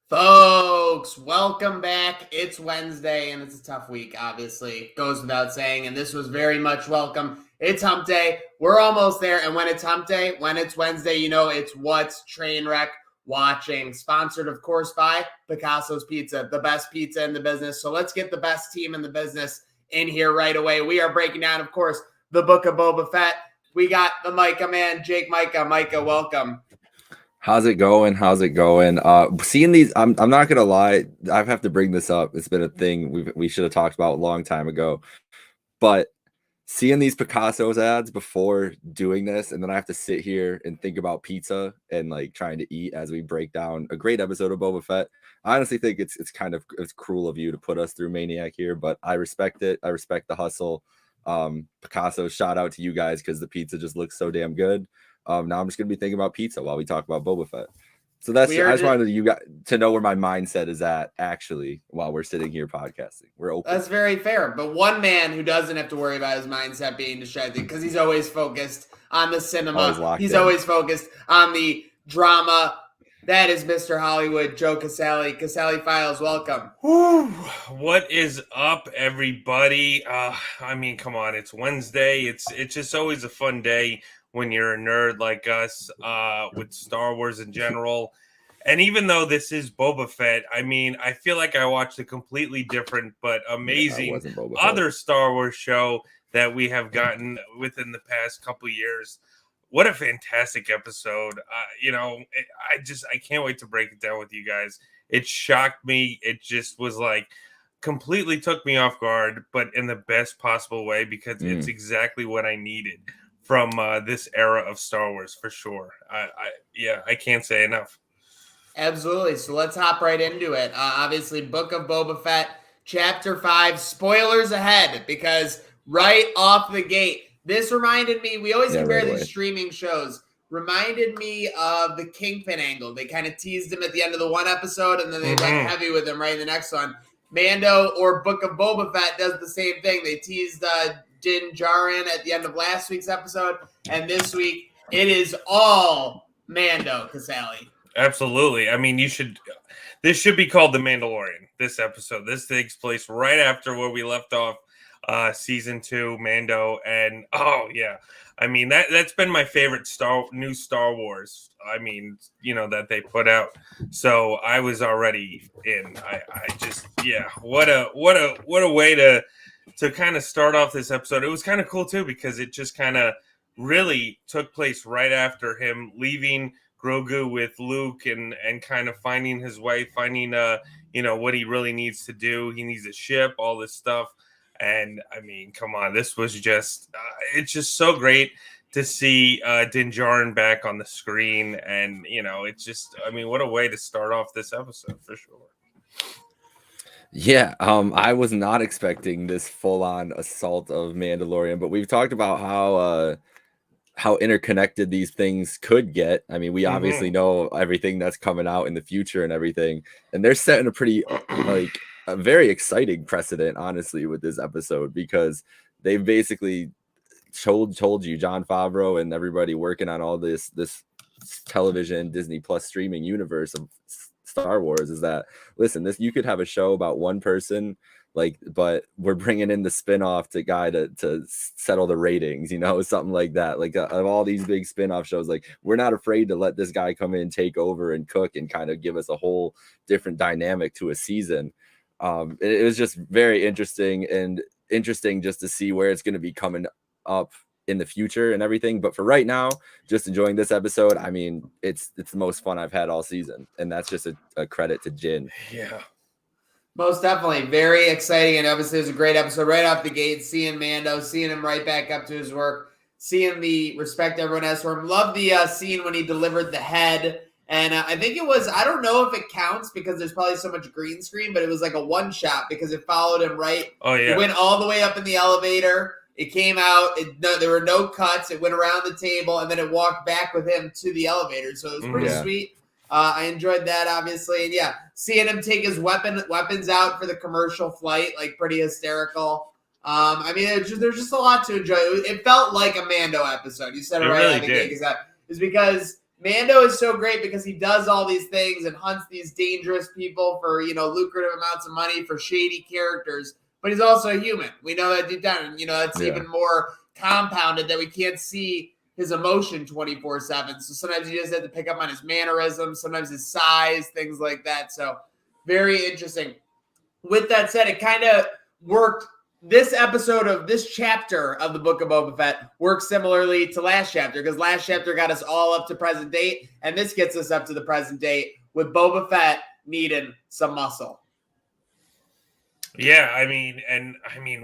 Folks, welcome back. It's Wednesday, and it's a tough week, obviously. Goes without saying, and this was very much welcome. It's hump day. We're almost there, and when it's hump day, when it's Wednesday, you know it's WhaT's, TrainWreck, WaTching. Sponsored, of course, by Picasso's Pizza, the best pizza in the business. So let's get the best team in the business in here right away. We are breaking down, of course, the book of Boba Fett. We got the Majka Man, Jake Majka. Majka, welcome. How's it going? Seeing these, I'm not gonna lie, I have to bring this up. It's been a thing we should have talked about a long time ago. But seeing these Picasso's ads before doing this, and then I have to sit here and think about pizza and like trying to eat as we break down a great episode of Boba Fett. I honestly think it's cruel of you to put us through Maniac here, but I respect it. I respect the hustle. Picasso, shout out to you guys because the pizza just looks so damn good. Now I'm just gonna be thinking about pizza while we talk about Boba Fett. So I just wanted you guys to know where my mindset is at actually while we're sitting here podcasting. We're open. That's very fair. But one man who doesn't have to worry about his mindset being distracted because he's always focused on the cinema. He's always focused on the drama. That is Mr. Hollywood, Joe Casale. Casale Files, welcome. Whew. What is up, everybody? I mean, come on, it's Wednesday. It's just always a fun day when you're a nerd like us, with Star Wars in general. And even though this is Boba Fett, I mean, I feel like I watched a completely different but amazing other Star Wars show that we have gotten within the past couple years. What a fantastic episode. I can't wait to break it down with you guys. It shocked me. It just was like completely took me off guard, but in the best possible way because it's exactly what I needed from this era of Star Wars for sure. I can't say enough. Absolutely. So let's hop right into it. Obviously, Book of Boba Fett, Chapter 5. Spoilers ahead because right off the gate, this reminded me, we always compare these streaming shows, reminded me of the Kingpin angle. They kind of teased him at the end of the one episode, and then they went heavy with him right in the next one. Mando or Book of Boba Fett does the same thing. They teased Din Djarin at the end of last week's episode, and this week it is all Mando, Casale. Absolutely. I mean, this should be called The Mandalorian, this episode. This takes place right after where we left off season 2, Mando, and I mean that's been my favorite new Star Wars. I mean, that they put out. So I was already in. What a way to kind of start off this episode. It was kind of cool too because it just kind of really took place right after him leaving Grogu with Luke and kind of finding his way, finding what he really needs to do. He needs a ship, all this stuff. And I mean, come on, this was just it's just so great to see Din Djarin back on the screen. And it's just, I mean, what a way to start off this episode for sure. Yeah, I was not expecting this full-on assault of Mandalorian, but we've talked about how interconnected these things could get. I mean, we obviously know everything that's coming out in the future and everything, and they're setting a pretty a very exciting precedent, honestly, with this episode because they basically told you, Jon Favreau and everybody working on all this television Disney Plus streaming universe of Star Wars is that, listen, you could have a show about one person, but we're bringing in the spinoff to settle the ratings, something like that. Like of all these big spinoff shows, like we're not afraid to let this guy come in, take over and cook and kind of give us a whole different dynamic to a season. It was just very interesting just to see where it's going to be coming up in the future and everything. But for right now, just enjoying this episode. I mean, it's the most fun I've had all season, and that's just a credit to Jin. Yeah. Most definitely. Very exciting. And obviously, it was a great episode right off the gate. Seeing Mando, seeing him right back up to his work, seeing the respect everyone has for him. Love the scene when he delivered the head. And I think it was, I don't know if it counts because there's probably so much green screen, but it was like a one shot because it followed him right. Oh, yeah. It went all the way up in the elevator. It came out. There were no cuts. It went around the table, and then it walked back with him to the elevator. So it was pretty sweet. I enjoyed that, obviously. And, yeah, seeing him take his weapons out for the commercial flight, like, pretty hysterical. I mean, there's just a lot to enjoy. It felt like a Mando episode. You said it right. Really did. Is because Mando is so great because he does all these things and hunts these dangerous people for, lucrative amounts of money for shady characters, but he's also a human. We know that deep down, and, that's even more compounded that we can't see his emotion 24/7. So sometimes you just have to pick up on his mannerisms, sometimes his size, things like that. So very interesting. With that said, it kind of worked. This episode of this chapter of the Book of Boba Fett works similarly to last chapter, because last chapter got us all up to present date, and this gets us up to the present date with Boba Fett needing some muscle. Yeah,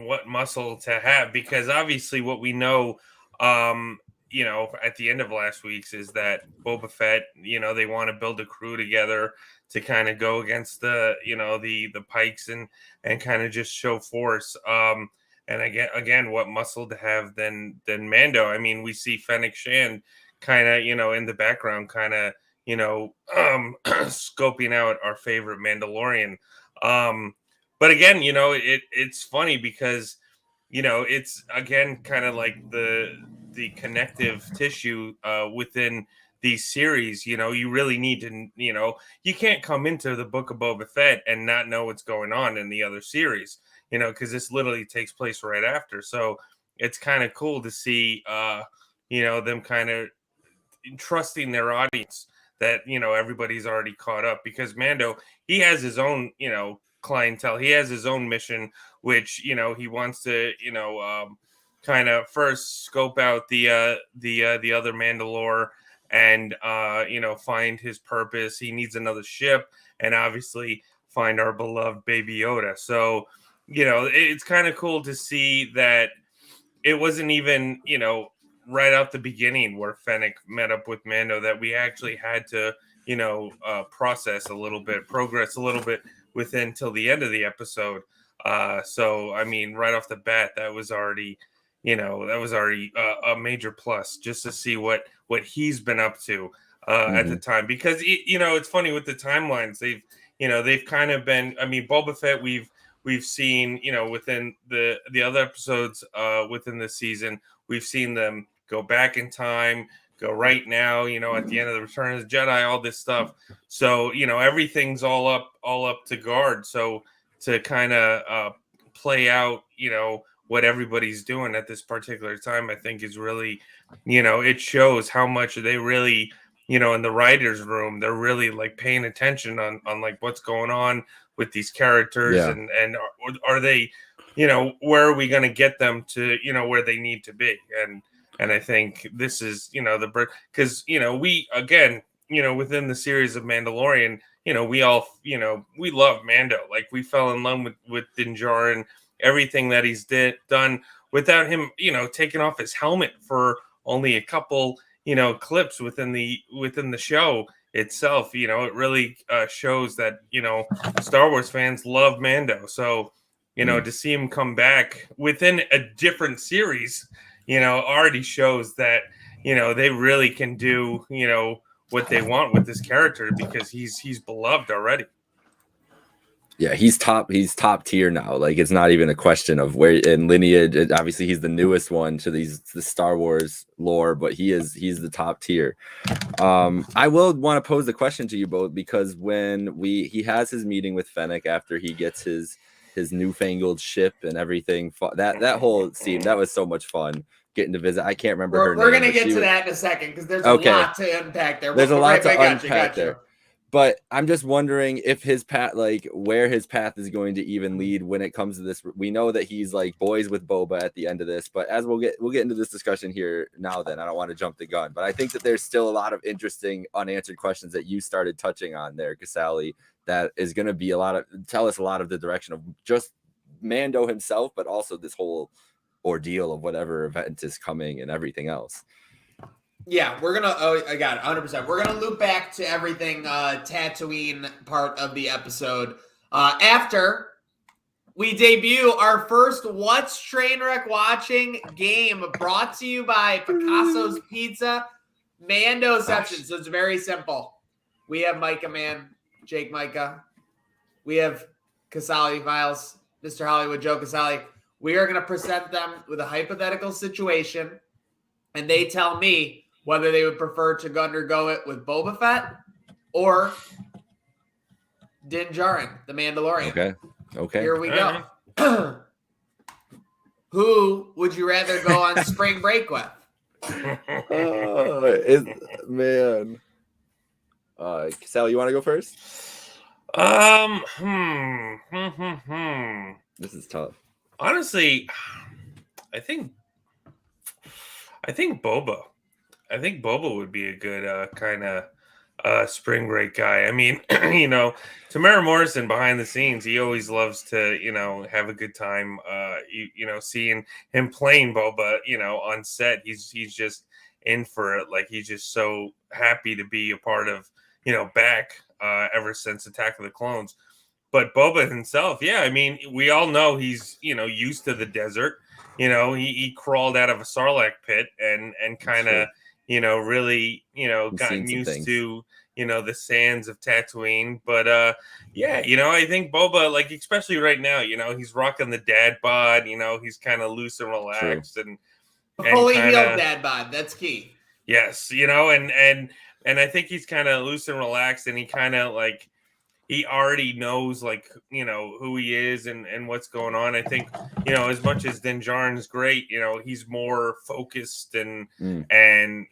what muscle to have, because obviously what we know, at the end of last week's is that Boba Fett, they want to build a crew together to kind of go against the Pikes and kind of just show force. And again, what muscle to have than Mando? I mean, we see Fennec Shand kind of, in the background, kind of, scoping out our favorite Mandalorian. But again, it's funny because, it's again kind of like the connective tissue within these series. You really need to, you can't come into the Book of Boba Fett and not know what's going on in the other series, because this literally takes place right after. So it's kind of cool to see, them kind of trusting their audience that, everybody's already caught up, because Mando, he has his own, clientele. He has his own mission, which, he wants to, kind of first scope out the other Mandalore and find his purpose. He needs another ship, and obviously find our beloved Baby Yoda. So it's kind of cool to see that it wasn't even right out the beginning where Fennec met up with Mando, that we actually had to process a little bit, progress a little bit within till the end of the episode. So I mean, right off the bat, that was already a major plus, just to see what he's been up to at the time. Because it's funny with the timelines, they've kind of been, I mean, Boba Fett, we've seen, within the other episodes within the season, we've seen them go back in time, go right now, at the end of the Return of the Jedi, all this stuff. So everything's all up to guard. So to kind of play out what everybody's doing at this particular time, I think is really, it shows how much they really, in the writers' room, they're really like paying attention on like what's going on with these characters, and are they, where are we going to get them to, where they need to be? And I think this is, because, we, again, within the series of Mandalorian, we all, we love Mando. Like, we fell in love with Din Djarin, everything that he's done without him, taking off his helmet for only a couple, clips within the show itself. It really shows that, Star Wars fans love Mando. So, to see him come back within a different series, already shows that, they really can do, what they want with this character, because he's beloved already. Yeah, he's top tier now. Like, it's not even a question of where in lineage. Obviously, he's the newest one to the Star Wars lore, but he's the top tier. I will want to pose the question to you both, because when he has his meeting with Fennec after he gets his newfangled ship and everything, that whole scene, that was so much fun. Getting to visit, I can't remember her name. We're gonna get to that in a second, because there's a lot to unpack there. There's a lot to unpack there. But I'm just wondering if his path, like where his path is going to even lead when it comes to this. We know that he's like boys with Boba at the end of this, but as we'll get into this discussion here now, then I don't want to jump the gun, but I think that there's still a lot of interesting unanswered questions that you started touching on there, Casali, that is going to be tell us a lot of the direction of just Mando himself, but also this whole ordeal of whatever event is coming and everything else. Yeah, we're gonna. Oh, I got it, 100%. We're gonna loop back to everything Tatooine part of the episode after we debut our first What's TrainWreck watching game, brought to you by Picasso's Pizza, Mandoception. So it's very simple. We have Majka Man, Jake Micah. We have Casali Files, Mr. Hollywood Joe Casali. We are gonna present them with a hypothetical situation, and they tell me whether they would prefer to undergo it with Boba Fett or Din Djarin, the Mandalorian. Okay. Here we go. Who would you rather go on spring break with? Man. Sal, you want to go first? This is tough. Honestly, I think Boba. I think Boba would be a good kind of spring break guy. I mean, Tamara Morrison behind the scenes, he always loves to, have a good time. Seeing him playing Boba, on set, he's just in for it. Like he's just so happy to be a part of, back ever since Attack of the Clones. But Boba himself, yeah, I mean, we all know he's, used to the desert. He crawled out of a Sarlacc pit and kind of, really, gotten used to, the sands of Tatooine. But I think Boba, like, especially right now, he's rocking the dad bod, he's kind of loose and relaxed and fully healed dad bod. That's key. Yes, and I think he's kind of loose and relaxed, and he kind of like he already knows like who he is and what's going on. I think as much as Din Djarin's great, he's more focused and kind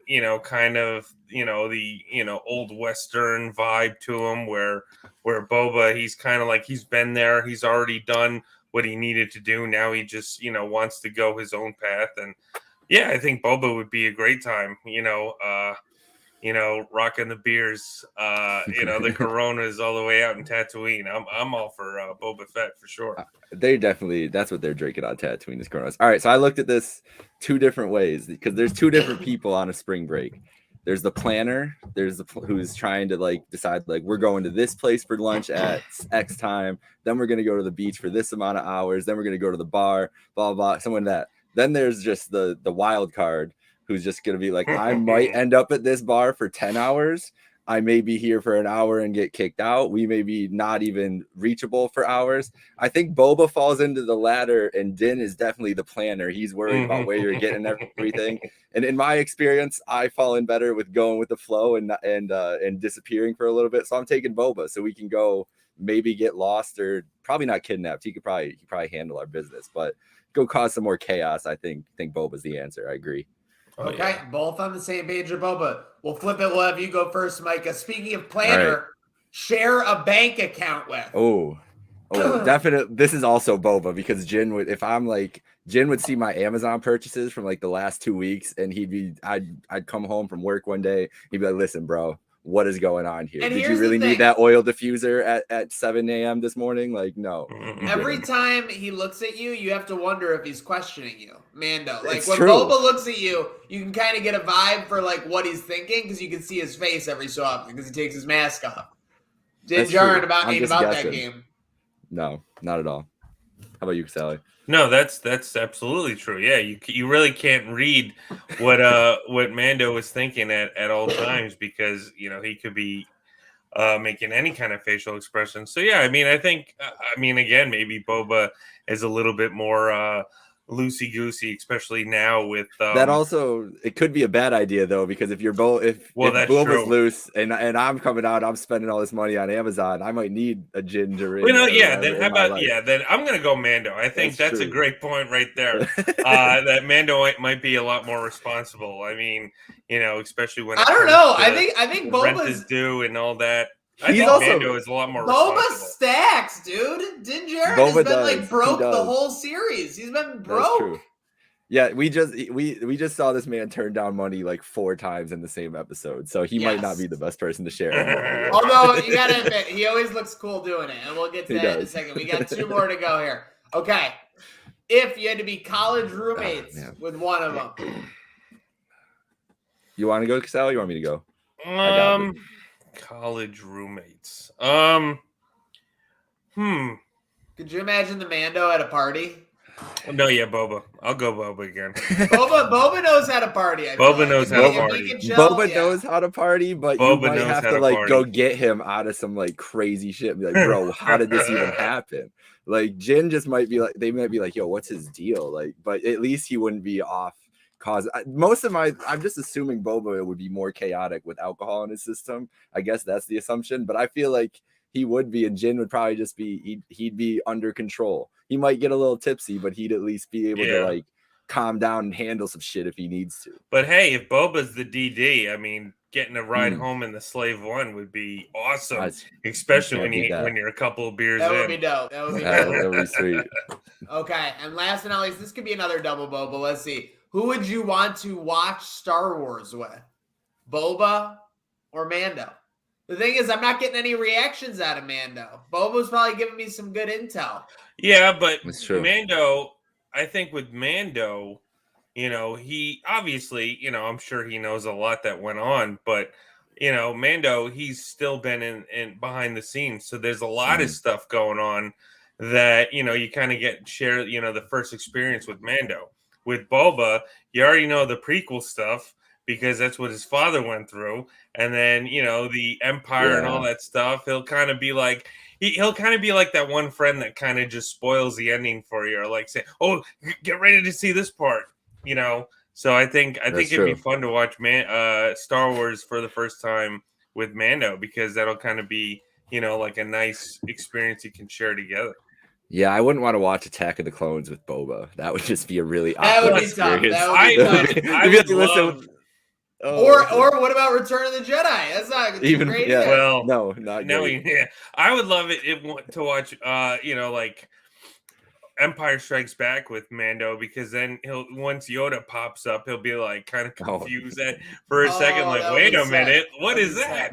of the old Western vibe to him, where Boba, he's kind of like he's been there, he's already done what he needed to do. Now he just wants to go his own path, and I think Boba would be a great time. Rocking the beers, the Coronas all the way out in Tatooine. I'm all for Boba Fett for sure. They definitely, that's what they're drinking on Tatooine is Coronas. All right, so I looked at this two different ways because there's two different people on a spring break. There's the planner, who's trying to like decide like we're going to this place for lunch at X time, then we're gonna go to the beach for this amount of hours, then we're gonna go to the bar, blah blah, someone that. Then there's just the wild card who's just going to be like, I might end up at this bar for 10 hours. I may be here for an hour and get kicked out. We may be not even reachable for hours. I think Boba falls into the latter, and Din is definitely the planner. He's worried about where you're getting everything. And in my experience, I fall in better with going with the flow and disappearing for a little bit. So I'm taking Boba so we can go maybe get lost or probably not kidnapped. He probably handle our business, but go cause some more chaos. I think Boba's the answer. I agree. Okay, both on the same page with Boba. We'll flip it. We'll have you go first, Micah. Speaking of planner, share a bank account with. Oh, definitely. This is also Boba because Jin would, if I'm like, Jin would see my Amazon purchases from like the last 2 weeks, and I'd come home from work one day. He'd be like, "Listen, bro, what is going on here? Did you really need that oil diffuser at 7 a.m. this morning?" Like, no. Every time he looks at you, you have to wonder if he's questioning you, Mando. Like when Boba looks at you, you can kind of get a vibe for like what he's thinking because you can see his face every so often because he takes his mask off. Din Djarin about that game. No, not at all. How about you, Sally? No, that's absolutely true. Yeah, you really can't read what Mando is thinking at all times because he could be making any kind of facial expression. So yeah, I mean, I think again, maybe Boba is a little bit more loosey goosey, especially now with that. Also, it could be a bad idea though, because if Boba's loose and I'm coming out, I'm spending all this money on Amazon, I might need a ginger. Then how about then I'm gonna go Mando. I think that's a great point right there. That Mando might be a lot more responsible. I mean, especially when I don't know. I think Boba's rent is due and all that. I think Mando is a lot more Boba stacks, dude. Din Djarin has been like broke the whole series. He's been broke. That's true. Yeah, we just saw this man turn down money like 4 times in the same episode, so he might not be the best person to share. Although you gotta admit, he always looks cool doing it, and we'll get to that in a second. We got 2 more to go here. Okay, if you had to be college roommates with one of them, you want to go, Sal? You want me to go? College roommates. Could you imagine the Mando at a party? No, Boba. I'll go Boba again. Boba knows how to party. Boba knows how to party. Boba knows how to party, but Boba you might have to like go get him out of some like crazy shit. And be like, bro, how did this even happen? Like Jin just might be like, they might be like, yo, what's his deal? Like, but at least he wouldn't be off cause I'm just assuming Boba would be more chaotic with alcohol in his system. I guess that's the assumption, but I feel like he would be, and Jin would probably just be, he'd be under control. He might get a little tipsy, but he'd at least be able to like calm down and handle some shit if he needs to. But hey, if Boba's the DD, I mean, getting a ride home in the Slave One would be awesome, especially when you're a couple of beers in. That would be dope. That would be dope. That would be sweet. Okay, and last but not least, this could be another double Boba. Let's see. Who would you want to watch Star Wars with? Boba or Mando? The thing is, I'm not getting any reactions out of Mando. Boba's probably giving me some good intel. Yeah, but Mando, I think with Mando, he obviously, I'm sure he knows a lot that went on, but Mando, he's still been in behind the scenes. So there's a lot of stuff going on that, you kind of share, the first experience with Mando. With Boba, you already know the prequel stuff because that's what his father went through. And then, the Empire and all that stuff, he'll kind of be like, he'll kind of be like that one friend that kind of just spoils the ending for you, or like say, "Oh, get ready to see this part," So I think it'd be fun to watch Star Wars for the first time with Mando, because that'll kind of be like a nice experience you can share together. Yeah, I wouldn't want to watch Attack of the Clones with Boba. That would just be a really awkward experience. That would be tough. Or what about Return of the Jedi? That's not even great. Yeah, well, no, not great. I would love it to watch. Like Empire Strikes Back with Mando, because then once Yoda pops up, he'll be like kind of confused for a second, like, wait a minute, what is that?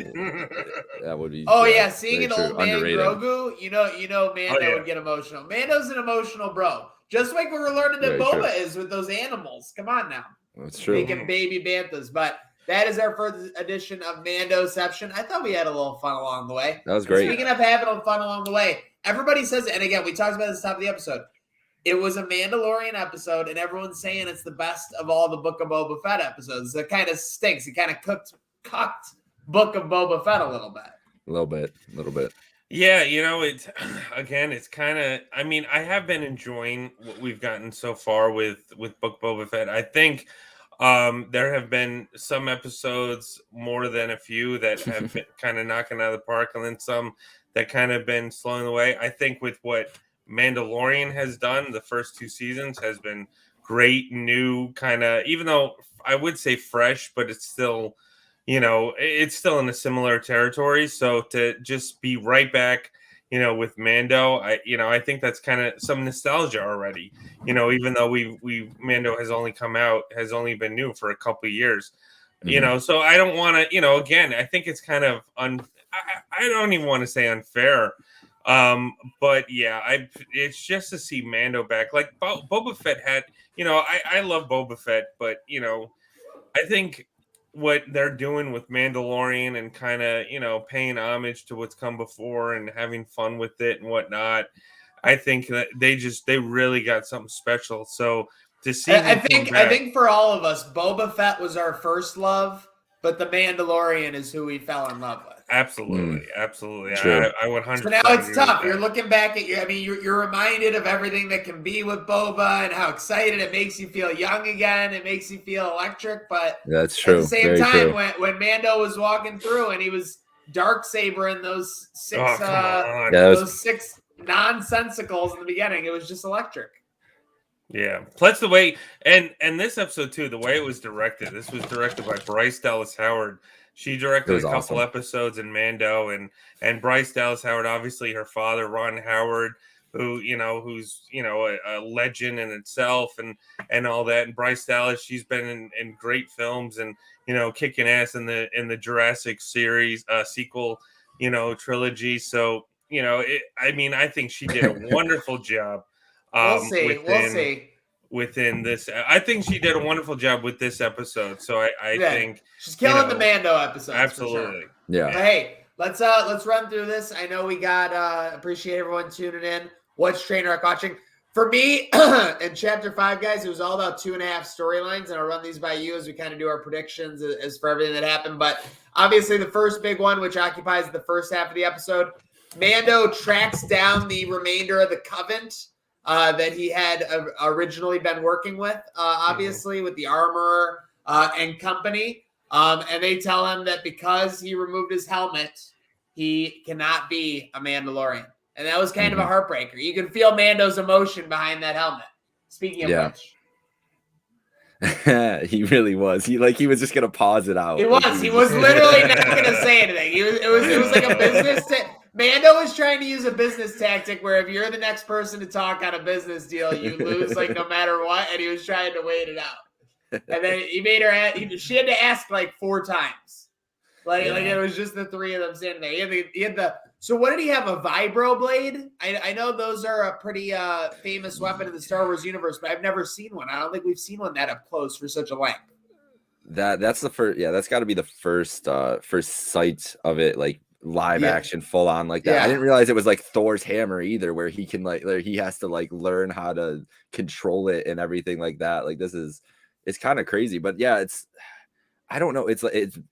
That would be. Seeing an old man Grogu, Mando would get emotional. Mando's an emotional bro, just like we were learning that Boba is with those animals. Come on now, that's true. Making baby banthas, but. That is our first edition of Mandoception. I thought we had a little fun along the way. That was great. Speaking of having fun along the way, everybody says it, and again, we talked about this at the top of the episode. It was a Mandalorian episode, and everyone's saying it's the best of all the Book of Boba Fett episodes. That kind of stinks. It kind of cooked Book of Boba Fett a little bit. A little bit. Yeah, it's kind of, I mean, I have been enjoying what we've gotten so far with Book Boba Fett. I think there have been some episodes more than a few that have been kind of knocking out of the park, and then some that kind of been slowing the way. I think with what Mandalorian has done, the first 2 seasons has been great, new kind of, even though I would say fresh, but it's still, it's still in a similar territory. So to just be right back, with Mando, I think that's kind of some nostalgia already, even though Mando has only been new for a couple of years, so I don't want to, again, I think it's kind of I don't even want to say unfair. But yeah, it's just to see Mando back. Like Boba Fett had, I love Boba Fett, but I think what they're doing with Mandalorian and kind of, paying homage to what's come before and having fun with it and whatnot, I think that they really got something special. So to see, I think for all of us, Boba Fett was our first love, but the Mandalorian is who we fell in love with. Absolutely. I 100%. So now it's tough. You're looking back at you're reminded of everything that can be with Boba and how excited it makes you feel young again. It makes you feel electric, but that's true. At the same time, when Mando was walking through and he was darksabering those 6 those 6 nonsensicals in the beginning, it was just electric. Yeah. Plus the way and this episode too, the way it was directed. This was directed by Bryce Dallas Howard. She directed a couple episodes in Mando, and Bryce Dallas Howard, obviously her father, Ron Howard, who's a legend in itself and all that. And Bryce Dallas, she's been in great films and kicking ass in the Jurassic series sequel trilogy. So I think she did a wonderful job. We'll see. Within this, I think she did a wonderful job with this episode. So I think she's killing the Mando episode. Absolutely, sure. Yeah. But hey, let's run through this. I know we got appreciate everyone tuning in. What's TrainWreck watching? For me, in Chapter 5, guys, it was all about 2.5 storylines, and I'll run these by you as we kind of do our predictions as for everything that happened. But obviously, the first big one, which occupies the first half of the episode, Mando tracks down the remainder of the Covenant. that he had originally been working with, obviously with the armorer and company. And they tell him that because he removed his helmet, he cannot be a Mandalorian. And that was kind of a heartbreaker. You can feel Mando's emotion behind that helmet. Speaking of which. He really was. He was just gonna pause it out. He was literally not gonna say anything. It was like a business Mando was trying to use a business tactic where if you're the next person to talk on a business deal, you lose like no matter what, and he was trying to wait it out. And then he made her she had to ask like 4 times. Like it was just the 3 of them standing there. He had the so what did he have? A vibro blade? I know those are a pretty famous weapon in the Star Wars universe, but I've never seen one. I don't think we've seen one that up close for such a length. That's the first. Yeah, that's got to be the first sight of it, like live action, full on like that. Yeah. I didn't realize it was like Thor's hammer either, where he can he has to like learn how to control it and everything like that. Like it's kind of crazy, but yeah, I don't know.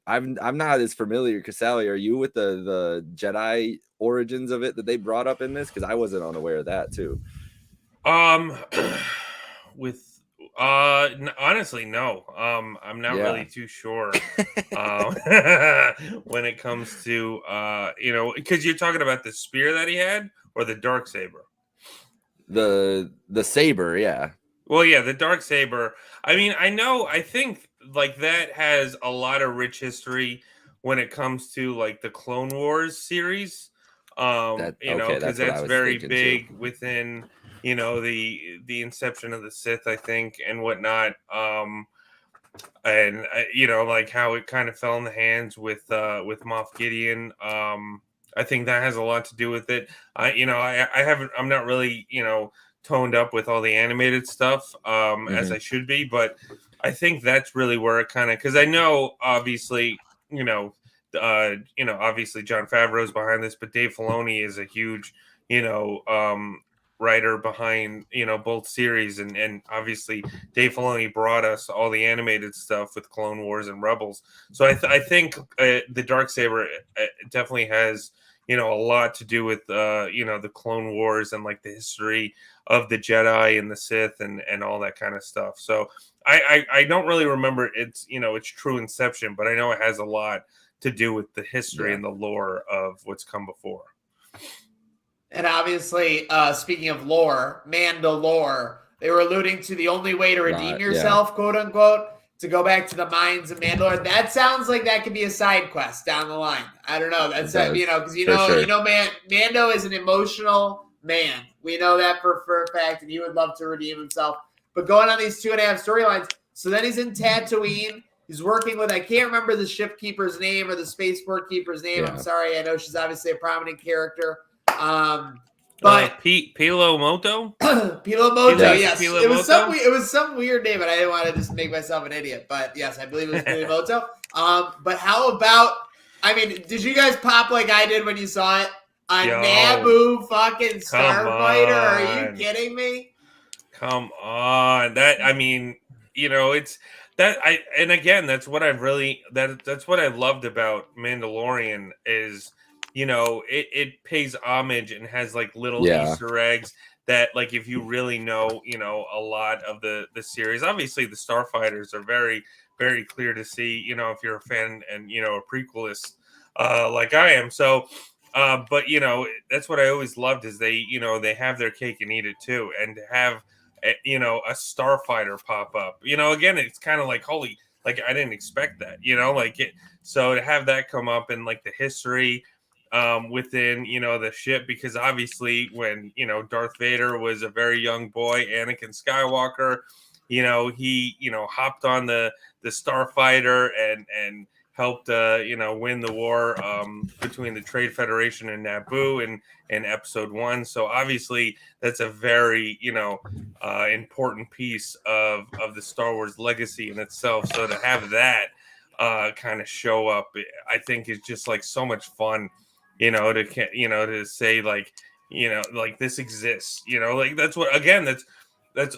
I'm not as familiar. Casali, are you with the Jedi origins of it that they brought up in this? Because I wasn't unaware of that too. Honestly, no. I'm not really too sure when it comes to because you're talking about the spear that he had or the dark saber. The saber, yeah. Well, yeah, the dark saber. I mean, I think like that has a lot of rich history when it comes to like the Clone Wars series. Because that's very big within the inception of the Sith, I think, and whatnot. And like how it kind of fell in the hands with Moff Gideon. I think that has a lot to do with it. I'm not really toned up with all the animated stuff as I should be, but I think that's really where it kind of, because I know obviously obviously Jon Favreau's behind this, but Dave Filoni is a huge writer behind both series, and obviously Dave Filoni brought us all the animated stuff with Clone Wars and Rebels. So I think the Darksaber definitely has a lot to do with the Clone Wars and like the history of the Jedi and the Sith and all that kind of stuff. So I don't really remember its true inception, but I know it has a lot to do with the history and the lore of what's come before. And obviously, speaking of lore, Mandalore, they were alluding to the only way to redeem yourself, quote unquote, to go back to the mines of Mandalore. That sounds like that could be a side quest down the line. I don't know. That's because Mando is an emotional man. We know that for a fact, and he would love to redeem himself. But going on these 2.5 storylines, so then he's in Tatooine. He's working with, I can't remember the shipkeeper's name or the spaceport keeper's name. Yeah. I'm sorry. I know she's obviously a prominent character. But Pilo Moto? Pilo Moto, yes. Pilo it Moto? was some weird name, and I didn't want to just make myself an idiot. But yes, I believe it was Pilo Moto. But how about, did you guys pop like I did when you saw it? Naboo fucking starfighter? Are you kidding me? Come on. It's that that's what that's what I loved about Mandalorian is it pays homage and has like little Easter eggs that like if you really know a lot of the series. Obviously the starfighters are very, very clear to see if you're a fan and a prequelist like I am. So but that's what I always loved is they have their cake and eat it too, and to have a starfighter pop up, again, it's kind of like holy, like I didn't expect that, so to have that come up in like the history within the ship, because obviously when Darth Vader was a very young boy, Anakin Skywalker, he hopped on the starfighter and helped win the war between the Trade Federation and Naboo in episode 1. So obviously that's a very important piece of the Star Wars legacy in itself. So to have that kind of show up, I think is just like so much fun, to say like like this exists, like that's what, again, that's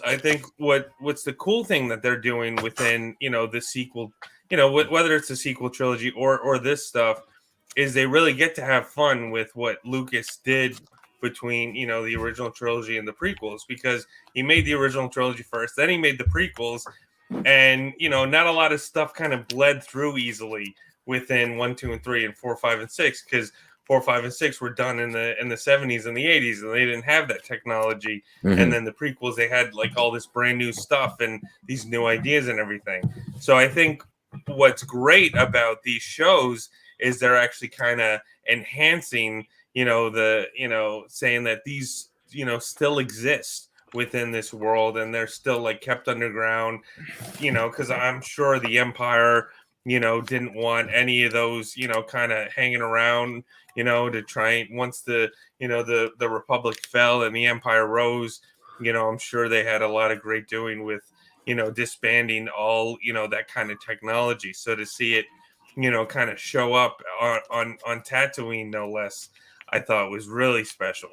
I think what's the cool thing that they're doing within the sequel, whether it's the sequel trilogy or this stuff, is they really get to have fun with what Lucas did between, you know, the original trilogy and the prequels, because he made the original trilogy first, then he made the prequels, and, you know, not a lot of stuff kind of bled through easily within 1, 2, and 3, and 4, 5, and 6, because 4, 5, and 6 were done in the 70s and the 80s, and they didn't have that technology. Mm-hmm. And then the prequels, they had like all this brand new stuff and these new ideas and everything. So I think what's great about these shows is they're actually kind of enhancing, you know, saying that these, you know, still exist within this world, and they're still like kept underground, you know, because I'm sure the Empire, you know, didn't want any of those, you know, kind of hanging around, you know, to try once the, you know, the Republic fell and the Empire rose, you know, I'm sure they had a lot of great doing with, you know, disbanding all, you know, that kind of technology. So to see it, you know, kind of show up on Tatooine, no less, I thought was really special.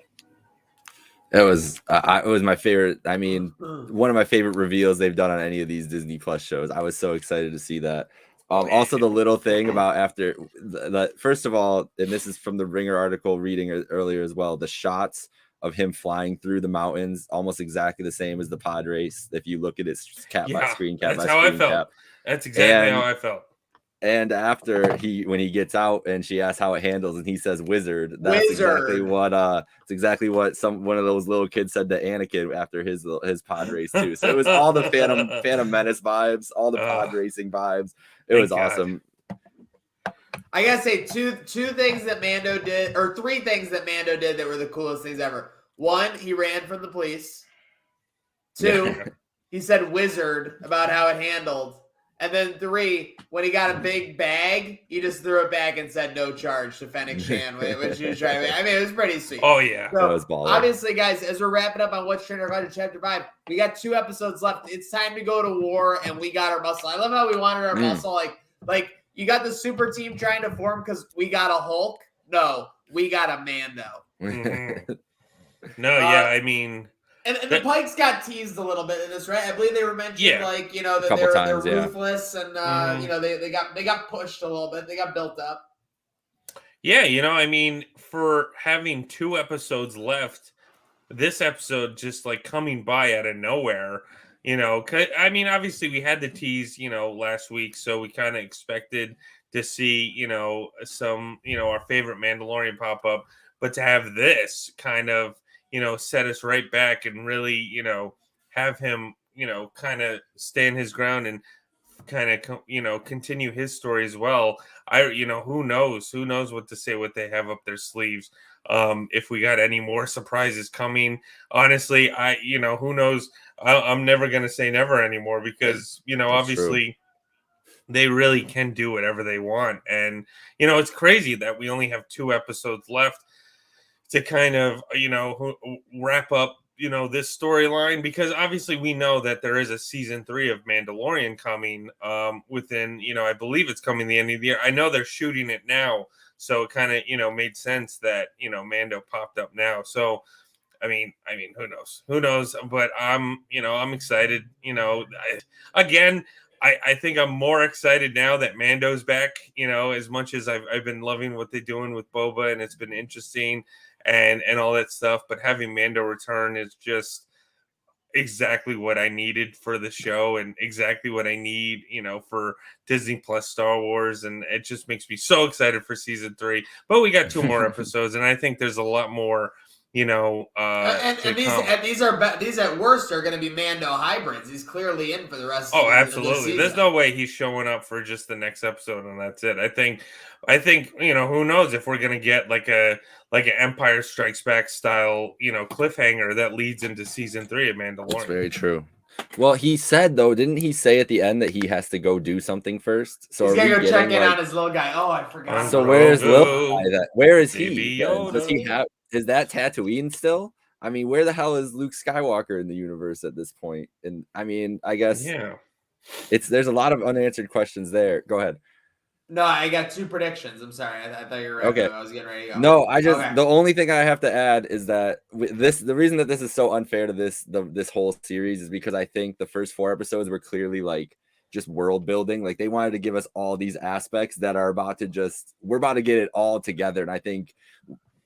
It was my favorite. I mean, one of my favorite reveals they've done on any of these Disney Plus shows. I was so excited to see that. Also, the little thing about after the first of all, and this is from the Ringer article reading earlier as well, the shots of him flying through the mountains, almost exactly the same as the pod race. If you look at it cap by screen cap, that's how I felt. That's exactly how I felt. And after when he gets out and she asks how it handles and he says wizard, that's exactly what it's exactly what one of those little kids said to Anakin after his pod race too. So it was all the Phantom Menace vibes, all the pod racing vibes. It was awesome. I gotta say two things that Mando did, or three things that Mando did that were the coolest things ever. One, he ran from the police. Two, he said wizard about how it handled. And then 3, when he got a big bag, he just threw it back and said no charge to Fennec Shan when she was driving. I mean, it was pretty sweet. Oh, yeah. So, that was baller. Obviously, guys, as we're wrapping up on What's Training Our Chapter 5, we got 2 episodes left. It's time to go to war, and we got our muscle. I love how we wanted our muscle. Like you got the super team trying to form because we got a Hulk. No, we got a Mando. Mm-hmm. No, yeah, I mean... And the Pikes got teased a little bit in this, right? I believe they were mentioned, like, you know, that they're ruthless and, you know, they got pushed a little bit. They got built up. Yeah, you know, I mean, for having 2 episodes left, this episode just, like, coming by out of nowhere, you know, I mean, obviously we had the tease, you know, last week, so we kind of expected to see, you know, some, you know, our favorite Mandalorian pop up, but to have this kind of, you know, set us right back and really, you know, have him, you know, kind of stand his ground and kind of, you know, continue his story as well. You know, who knows what to say, what they have up their sleeves. If we got any more surprises coming, honestly, you know, who knows? I'm never going to say never anymore because, you know, obviously they really can do whatever they want. And, you know, it's crazy that we only have 2 episodes left to kind of, you know, wrap up, you know, this storyline, because obviously we know that there is a season 3 of Mandalorian coming within, you know, I believe it's coming the end of the year. I know they're shooting it now, so it kind of, you know, made sense that, you know, Mando popped up now. So I mean, who knows, but I'm excited, you know. I think I'm more excited now that Mando's back, you know, as much as I've been loving what they're doing with Boba, and it's been interesting and all that stuff. But having Mando return is just exactly what I needed for the show and exactly what I need, you know, for Disney Plus Star Wars. And it just makes me so excited for season 3. But we got 2 more episodes, and I think there's a lot more, you know, and these at worst are going to be Mando hybrids. He's clearly in for the rest. Oh, absolutely. There's no way he's showing up for just the next episode and that's it. I think, you know, who knows if we're going to get like an Empire Strikes Back style, you know, cliffhanger that leads into season 3 of Mandalorian. That's very true. Well, he said though, didn't he say at the end that he has to go do something first? So he's gotta go check in on his little guy. Oh, I forgot. So where's little guy? Where is he? Does he have? Is that Tatooine still? I mean, where the hell is Luke Skywalker in the universe at this point? And I mean, I guess there's a lot of unanswered questions there. Go ahead. No, I got 2 predictions. I'm sorry. I thought you were right. Okay. I was getting ready to go. No, the only thing I have to add is that the reason that this is so unfair to this whole series is because I think the first 4 episodes were clearly like just world building. Like they wanted to give us all these aspects that are we're about to get it all together. And I think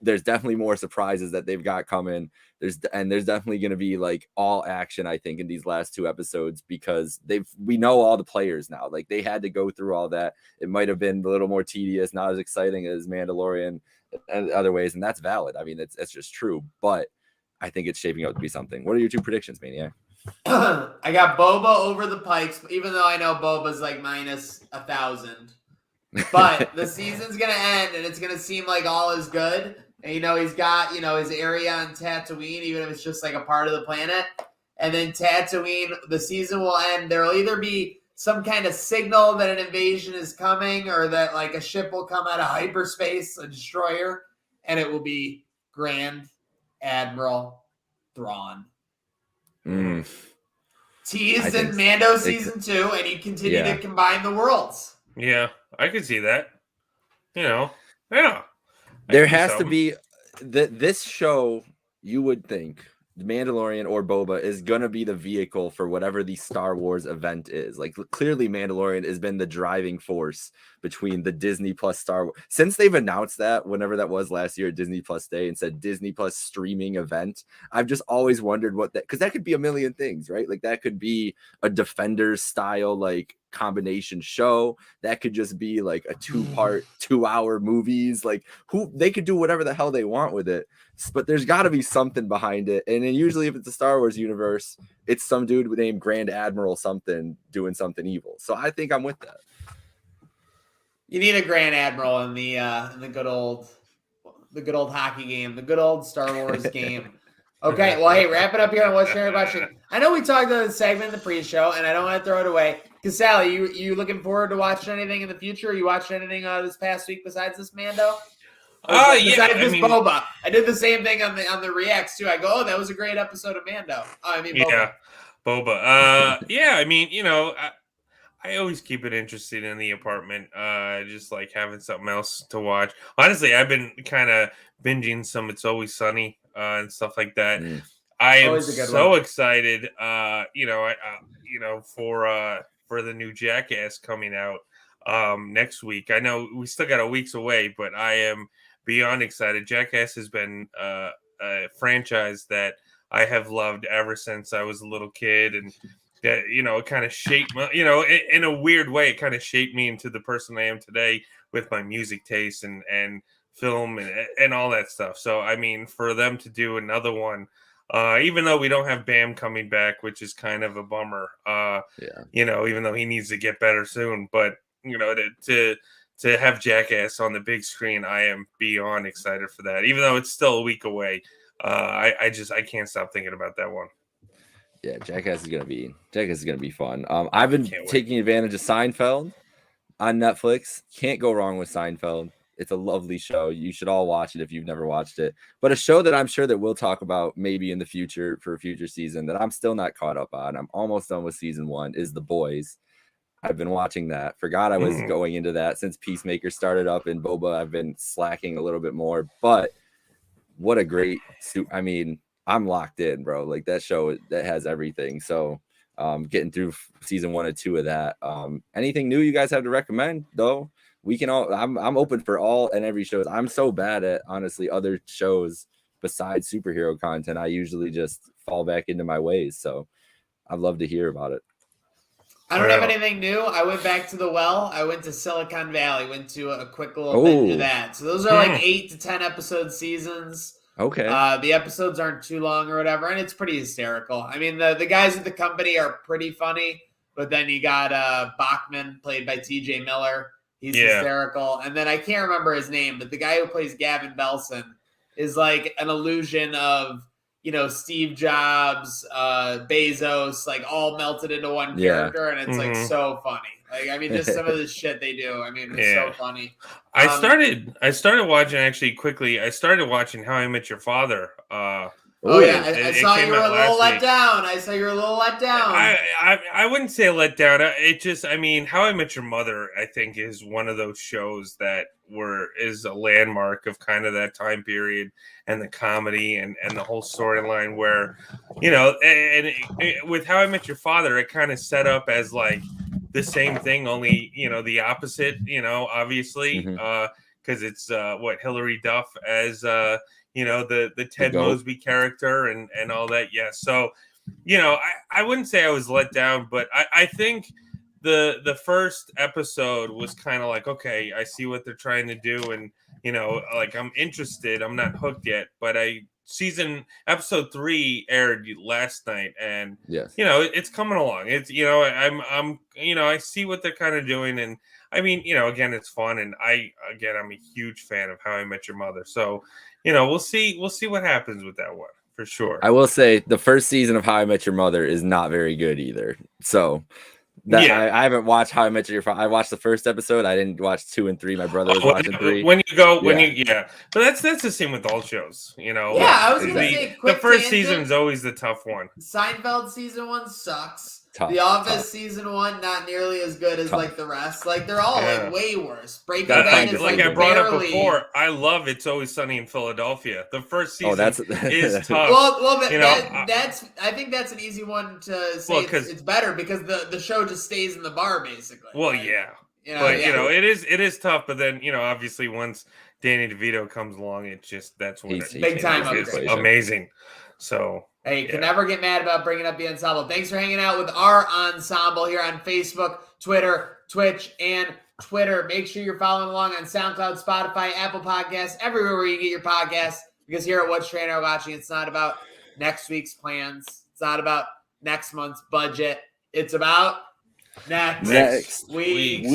there's definitely more surprises that they've got coming. There's definitely going to be like all action, I think, in these last 2 episodes, because we know all the players now. Like, they had to go through all that. It might have been a little more tedious, not as exciting as Mandalorian and other ways, and that's valid. I mean, it's just true, but I think it's shaping up to be something. What are your 2 predictions, Maniac? I got Boba over the Pikes, even though I know Boba's like minus 1,000. But the season's gonna end, and it's gonna seem like all is good. And he's got his area on Tatooine, even if it's just like a part of the planet. And then Tatooine, the season will end. There'll either be some kind of signal that an invasion is coming, or that like a ship will come out of hyperspace, a destroyer, and it will be Grand Admiral Thrawn. Teased in Mando season 2, and he continued to combine the worlds. Yeah, I could see that. Yeah. There has to be this show, you would think, The Mandalorian or Boba is going to be the vehicle for whatever the Star Wars event is. Like, clearly Mandalorian has been the driving force between the Disney Plus Star Wars. Since they've announced that, whenever that was last year, Disney Plus Day, and said Disney Plus streaming event, I've just always wondered what that, because that could be a million things, right? Like, that could be a Defenders style, like, combination show. That could just be like a 2-part 2-hour movies. Like, they could do whatever the hell they want with it, but there's got to be something behind it. And then usually if it's the Star Wars universe, it's some dude named Grand Admiral something doing something evil. So I think I'm with that. You need a Grand Admiral in the good old hockey game, the good old Star Wars game. Okay, well, hey, wrap it up here on What's Sharing About Shit. I know we talked about the segment in the pre-show, and I don't want to throw it away. Because, Sally, you looking forward to watching anything in the future? You watched anything this past week besides this Mando? Besides this Boba. I did the same thing on the Reacts, too. I go, oh, that was a great episode of Mando. Boba. Yeah, Boba. I always keep it interesting in the apartment, just like having something else to watch. Honestly, I've been kind of binging some It's Always Sunny and stuff like that. I am so excited, for the new Jackass coming out next week. I know we still got a week's away, but I am beyond excited. Jackass has been a franchise that I have loved ever since I was a little kid, and that, it kind of shaped my, in a weird way, it kind of shaped me into the person I am today with my music taste and film and all that stuff. So, I mean, for them to do another one, even though we don't have Bam coming back, which is kind of a bummer, even though he needs to get better soon, but, to have Jackass on the big screen, I am beyond excited for that. Even though it's still a week away, I can't stop thinking about that one. Yeah, Jackass is gonna be fun. I've been taking advantage of Seinfeld on Netflix. Can't go wrong with Seinfeld. It's a lovely show. You should all watch it if you've never watched it. But a show that I'm sure that we'll talk about maybe in the future for a future season that I'm still not caught up on. I'm almost done with season 1 is The Boys. I've been watching that. Forgot I was going into that since Peacemaker started up, and Boba I've been slacking a little bit more. But what a great suit. I mean, I'm locked in, bro. Like, that show that has everything. So getting through season 1 and 2 of that. Anything new you guys have to recommend though? We can all, I'm open for all and every shows. I'm so bad at, honestly, other shows besides superhero content. I usually just fall back into my ways. So I'd love to hear about it. I don't have anything new. I went back to the well. I went to Silicon Valley, went to a quick little bit of that. So those are like 8 to 10 episode seasons. Okay. The episodes aren't too long or whatever, and it's pretty hysterical. I mean, the guys at the company are pretty funny, but then you got Bachman, played by TJ Miller. He's hysterical. And then I can't remember his name, but the guy who plays Gavin Belson is like an illusion of, Steve Jobs, Bezos, like all melted into one character. And it's like so funny. Like, I mean, just some of the shit they do. I mean, it's so funny. I started watching actually quickly. I started watching How I Met Your Father. I saw you were a little let down. I wouldn't say let down. How I Met Your Mother, I think, is one of those shows that is a landmark of kind of that time period and the comedy and the whole storyline where, with How I Met Your Father, it kind of set up as like the same thing, only, the opposite, obviously, because because it's Hillary Duff as the Ted goat. Mosby character and all that. Yeah, so I wouldn't say I was let down, but I think the first episode was kind of like, okay, I see what they're trying to do, and like I'm interested. I'm not hooked yet, but episode 3 aired last night, and yes, it's coming along. It's I see what they're kind of doing, and I mean, again, it's fun, and I'm a huge fan of How I Met Your Mother, so we'll see what happens with that one for sure. I will say the first season of How I Met Your Mother is not very good either. So I haven't watched How I Met Your Father. I watched the first episode. I didn't watch 2 and 3. My brother was watching 3. But that's the same with all shows, Yeah, I was gonna say the first season is always the tough one. Seinfeld season 1 sucks. Tough, The Office tough. season 1 not nearly as good as Tough. like the rest. Like they're all like way worse. Breaking Gotta Bad find is it. Like like I brought up barely... before, I love It's Always Sunny in Philadelphia. The first season is tough. Well, I think that's an easy one to say. It's better because the show just stays in the bar basically. Well, like, yeah, but it is tough. But then obviously once Danny DeVito comes along, that's when big time it's upgrade. amazing. So hey, can never get mad about bringing up the ensemble. Thanks for hanging out with our ensemble here on Facebook, Twitter, Twitch, and Twitter. Make sure you're following along on SoundCloud, Spotify, Apple Podcasts, everywhere where you get your podcasts. Because here at What's TrainWreck Watching, it's not about next week's plans. It's not about next month's budget. It's about next week's